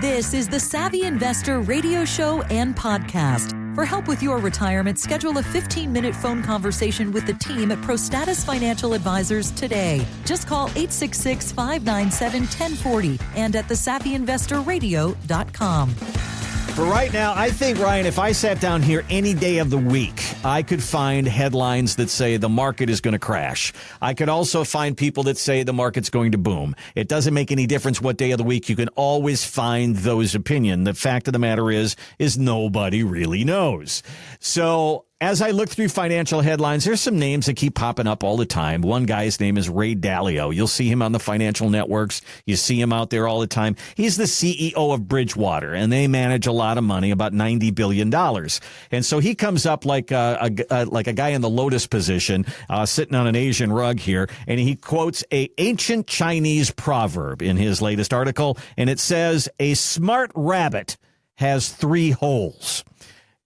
This is the Savvy Investor radio show and podcast. For help with your retirement, schedule a 15-minute phone conversation with the team at ProStatus Financial Advisors today. Just call 866-597-1040 and at thesavvyinvestorradio.com. For right now, I think, Ryan, if I sat down here any day of the week, I could find headlines that say the market is going to crash. I could also find people that say the market's going to boom. It doesn't make any difference what day of the week. You can always find those opinions. The fact of the matter is nobody really knows. So as I look through financial headlines, there's some names that keep popping up all the time. One guy's name is Ray Dalio. You'll see him on the financial networks. You see him out there all the time. He's the CEO of Bridgewater, and they manage a lot of money, about $90 billion. And so he comes up like a guy in the lotus position, sitting on an Asian rug here, and he quotes an ancient Chinese proverb in his latest article, and it says, "A smart rabbit has 3 holes."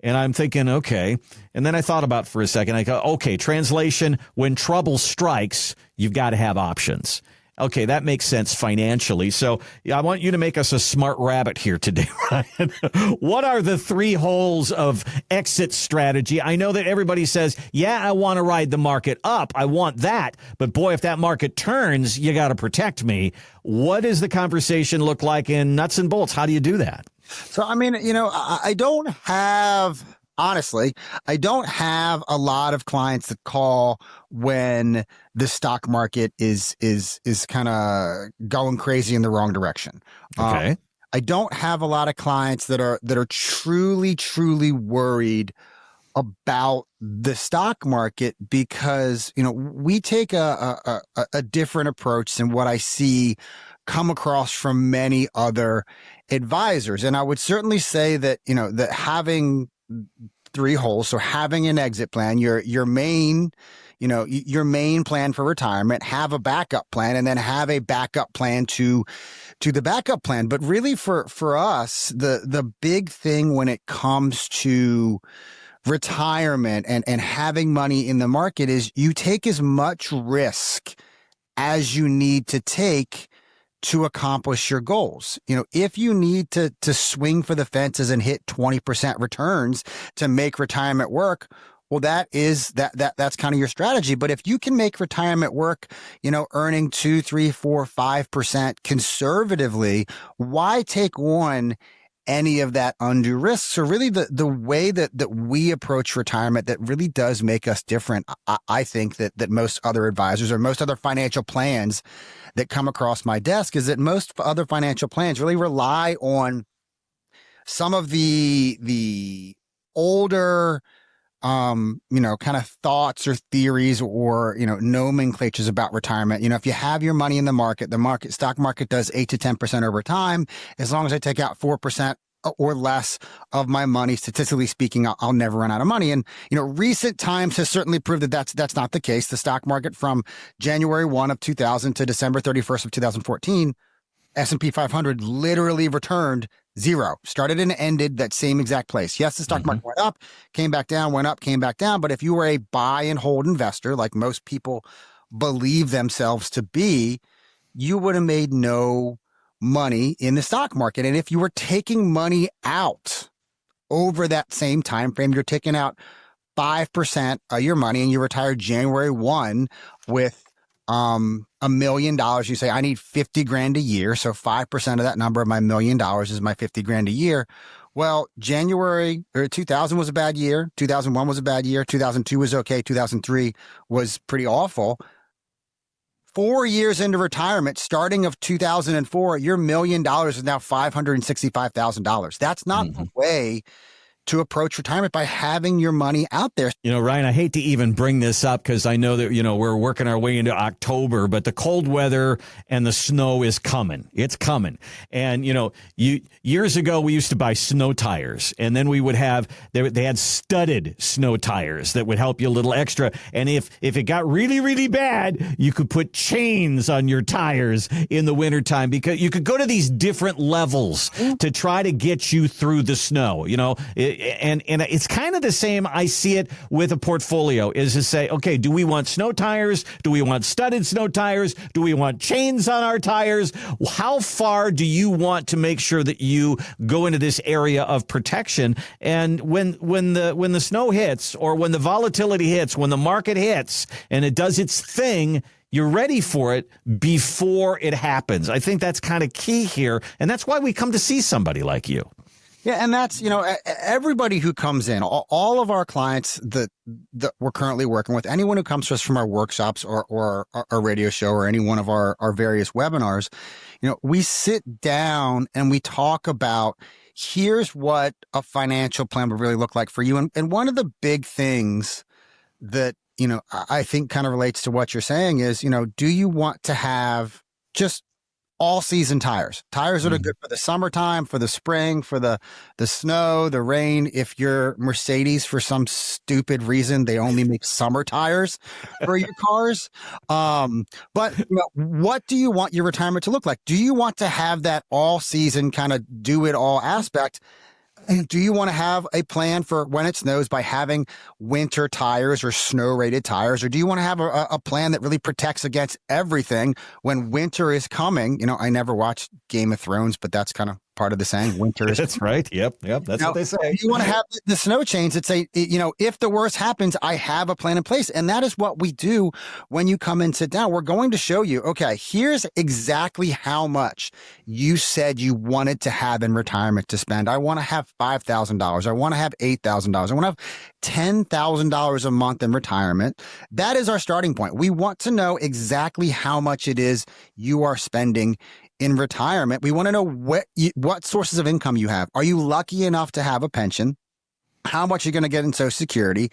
And I'm thinking, okay. And then I thought about it for a second. I go, okay, translation, when trouble strikes, you've got to have options. Okay, that makes sense financially. So I want you to make us a smart rabbit here today, Ryan. What are the 3 holes of exit strategy? I know that everybody says, yeah, I want to ride the market up. I want that. But boy, if that market turns, you got to protect me. What does the conversation look like in nuts and bolts? How do you do that? So, I mean, I don't have a lot of clients that call when the stock market is kind of going crazy in the wrong direction. Okay. I don't have a lot of clients that are truly worried about the stock market because, we take a different approach than what I see come across from many other advisors. And I would certainly say that, that having 3 holes, so having an exit plan, your main plan for retirement, have a backup plan, and then have a backup plan to the backup plan. But really for us, the big thing when it comes to retirement and having money in the market is you take as much risk as you need to take to accomplish your goals. If you need to swing for the fences and hit 20% returns to make retirement work, well, that's kind of your strategy. But if you can make retirement work, earning 2, 3, 4, 5% conservatively, why take on any of that undue risk? So really the way that we approach retirement that really does make us different, I think that most other advisors or most other financial plans that come across my desk is that most other financial plans really rely on some of the older kind of thoughts or theories or, nomenclatures about retirement. If you have your money in the stock market does 8 to 10% over time. As long as I take out 4% or less of my money, statistically speaking, I'll never run out of money. And, recent times has certainly proved that that's not the case. The stock market from January 1 of 2000 to December 31st of 2014, S&P 500 literally returned 0, started and ended that same exact place. Yes, the stock market went up, came back down, went up, came back down. But if you were a buy and hold investor, like most people believe themselves to be, you would have made no money in the stock market. And if you were taking money out over that same time frame, you're taking out 5% of your money and you retire January 1 with $1 million. You say, I need 50 grand a year. So 5% of that number of my $1 million is my 50 grand a year. Well, January 2000 was a bad year. 2001 was a bad year. 2002 was okay. 2003 was pretty awful. 4 years into retirement, starting of 2004, your $1 million is now $565,000. That's not the way to approach retirement, by having your money out there. Ryan, I hate to even bring this up because I know that, we're working our way into October, but the cold weather and the snow is coming. It's coming. And, years ago, we used to buy snow tires, and then we would have, they had studded snow tires that would help you a little extra. And if it got really, really bad, you could put chains on your tires in the wintertime, because you could go to these different levels to try to get you through the snow. and it's kind of the same. I see it with a portfolio is to say, okay, do we want snow tires? Do we want studded snow tires? Do we want chains on our tires? How far do you want to make sure that you go into this area of protection? And when the snow hits, or when the volatility hits, when the market hits and it does its thing, you're ready for it before it happens. I think that's kind of key here. And that's why we come to see somebody like you. Yeah, and that's, everybody who comes in, all of our clients that we're currently working with, anyone who comes to us from our workshops or our radio show or any one of our various webinars, we sit down and we talk about, here's what a financial plan would really look like for you. And one of the big things that, I think kind of relates to what you're saying is, do you want to have just all season tires that are good for the summertime, for the spring, for the snow, the rain? If you're Mercedes, for some stupid reason, they only make summer tires for your cars. But what do you want your retirement to look like? Do you want to have that all season kind of do it all aspect? And do you want to have a plan for when it snows by having winter tires or snow rated tires? Or do you want to have a plan that really protects against everything when winter is coming? I never watched Game of Thrones, but that's kind of part of the saying. Winter is That's right. Yep. That's what they say. You want to have the snow chains that say, if the worst happens, I have a plan in place. And that is what we do when you come and sit down. We're going to show you, okay, here's exactly how much you said you wanted to have in retirement to spend. I want to have $5,000. I want to have $8,000. I want to have $10,000 a month in retirement. That is our starting point. We want to know exactly how much it is you are spending in retirement. We want to know what sources of income you have. Are you lucky enough to have a pension? How much you're going to get in Social Security?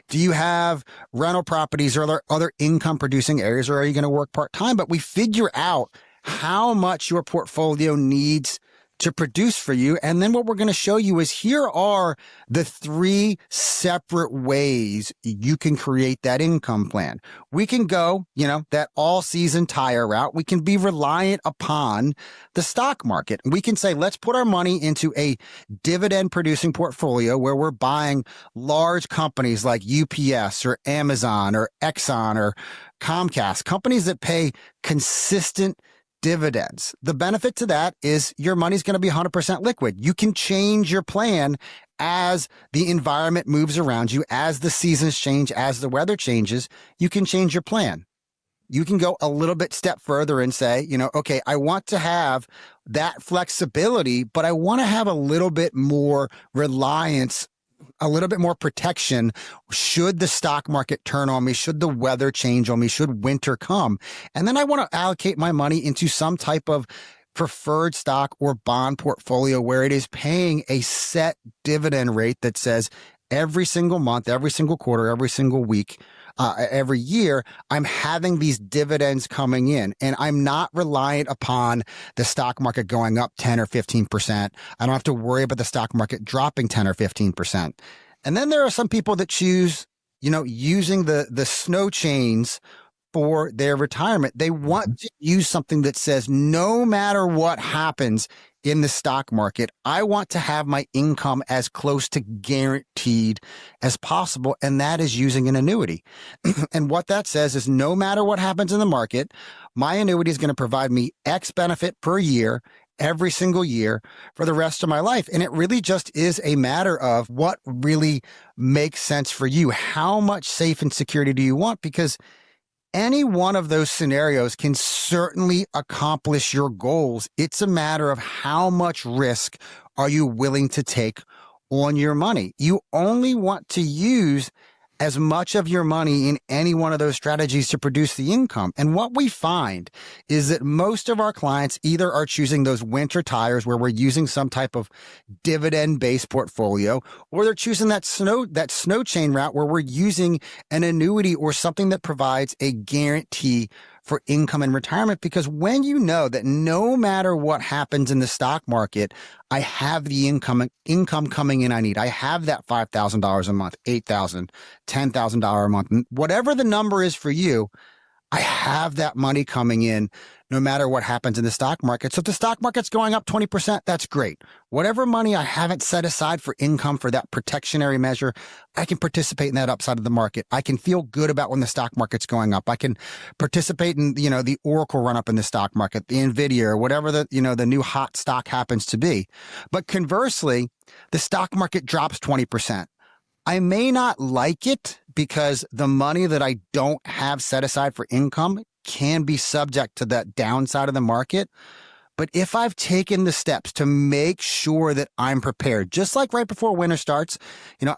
Do you have rental properties or other income producing areas, or are you going to work part-time? But we figure out how much your portfolio needs to produce for you. And then what we're going to show you is, here are the 3 separate ways you can create that income plan. We can go, that all season tire route. We can be reliant upon the stock market. We can say, let's put our money into a dividend producing portfolio where we're buying large companies like UPS or Amazon or Exxon or Comcast, companies that pay consistent dividends. The benefit to that is your money's going to be 100% liquid. You can change your plan as the environment moves around you, as the seasons change, as the weather changes. You can change your plan. You can go a little bit step further and say, okay, I want to have that flexibility, but I want to have a little bit more reliance, a little bit more protection should the stock market turn on me, should the weather change on me, should winter come. And then I want to allocate my money into some type of preferred stock or bond portfolio where it is paying a set dividend rate that says every single month, every single quarter, every single week, every year, I'm having these dividends coming in, and I'm not reliant upon the stock market going up 10 or 15%. I don't have to worry about the stock market dropping 10 or 15%. And then there are some people that choose, using the snow chains for their retirement. They want to use something that says, no matter what happens in the stock market, I want to have my income as close to guaranteed as possible. And that is using an annuity. And what that says is, no matter what happens in the market, my annuity is going to provide me X benefit per year, every single year for the rest of my life. And it really just is a matter of what really makes sense for you. How much safe and security do you want? Because any one of those scenarios can certainly accomplish your goals. It's a matter of how much risk are you willing to take on your money. You only want to use as much of your money in any one of those strategies to produce the income. And what we find is that most of our clients either are choosing those winter tires where we're using some type of dividend-based portfolio, or they're choosing that snow chain route where we're using an annuity or something that provides a guarantee for income in retirement. Because when you know that no matter what happens in the stock market, I have the income coming in I need. I have that $5,000 a month, $8,000, $10,000 a month, whatever the number is for you. I have that money coming in no matter what happens in the stock market. So if the stock market's going up 20%, that's great. Whatever money I haven't set aside for income for that protectionary measure, I can participate in that upside of the market. I can feel good about when the stock market's going up. I can participate in, the Oracle run up in the stock market, the Nvidia, or whatever the new hot stock happens to be. But conversely, the stock market drops 20%. I may not like it because the money that I don't have set aside for income can be subject to that downside of the market. But if I've taken the steps to make sure that I'm prepared, just like right before winter starts,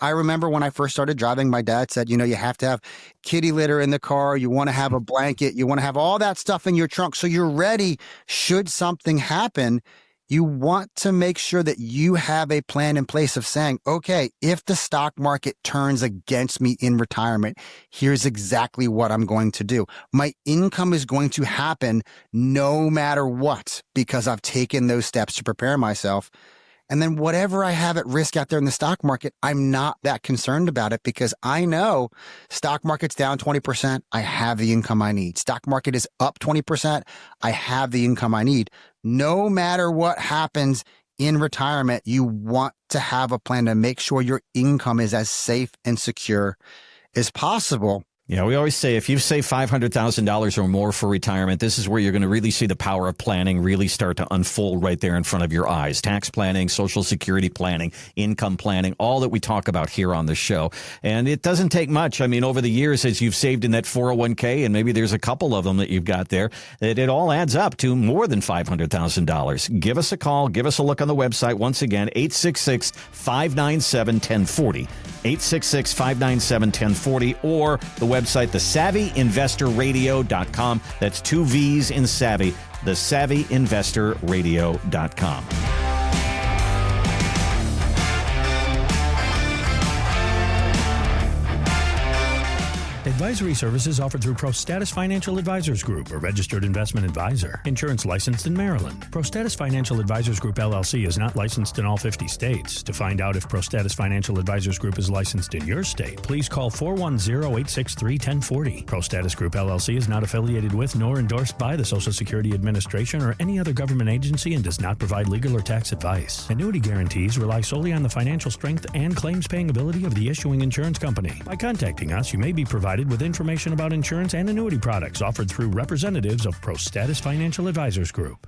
I remember when I first started driving, my dad said, you have to have kitty litter in the car. You want to have a blanket. You want to have all that stuff in your trunk so you're ready should something happen. You want to make sure that you have a plan in place of saying, okay, if the stock market turns against me in retirement, here's exactly what I'm going to do. My income is going to happen no matter what, because I've taken those steps to prepare myself. And then whatever I have at risk out there in the stock market, I'm not that concerned about it because I know stock market's down 20%. I have the income I need. Stock market is up 20%. I have the income I need. No matter what happens in retirement, you want to have a plan to make sure your income is as safe and secure as possible. Yeah, we always say if you save $500,000 or more for retirement, this is where you're going to really see the power of planning really start to unfold right there in front of your eyes. Tax planning, Social Security planning, income planning, all that we talk about here on the show. And it doesn't take much. I mean, over the years, as you've saved in that 401k, and maybe there's a couple of them that you've got there, it all adds up to more than $500,000. Give us a call. Give us a look on the website. Once again, 866-597-1040. 866-597-1040 or the website, thesavvyinvestorradio.com. That's 2 V's in Savvy, thesavvyinvestorradio.com. Advisory services offered through ProStatus Financial Advisors Group, a registered investment advisor. Insurance licensed in Maryland. ProStatus Financial Advisors Group, LLC is not licensed in all 50 states. To find out if ProStatus Financial Advisors Group is licensed in your state, please call 410-863-1040. ProStatus Group, LLC is not affiliated with nor endorsed by the Social Security Administration or any other government agency and does not provide legal or tax advice. Annuity guarantees rely solely on the financial strength and claims-paying ability of the issuing insurance company. By contacting us, you may be provided with information about insurance and annuity products offered through representatives of ProStatus Financial Advisors Group.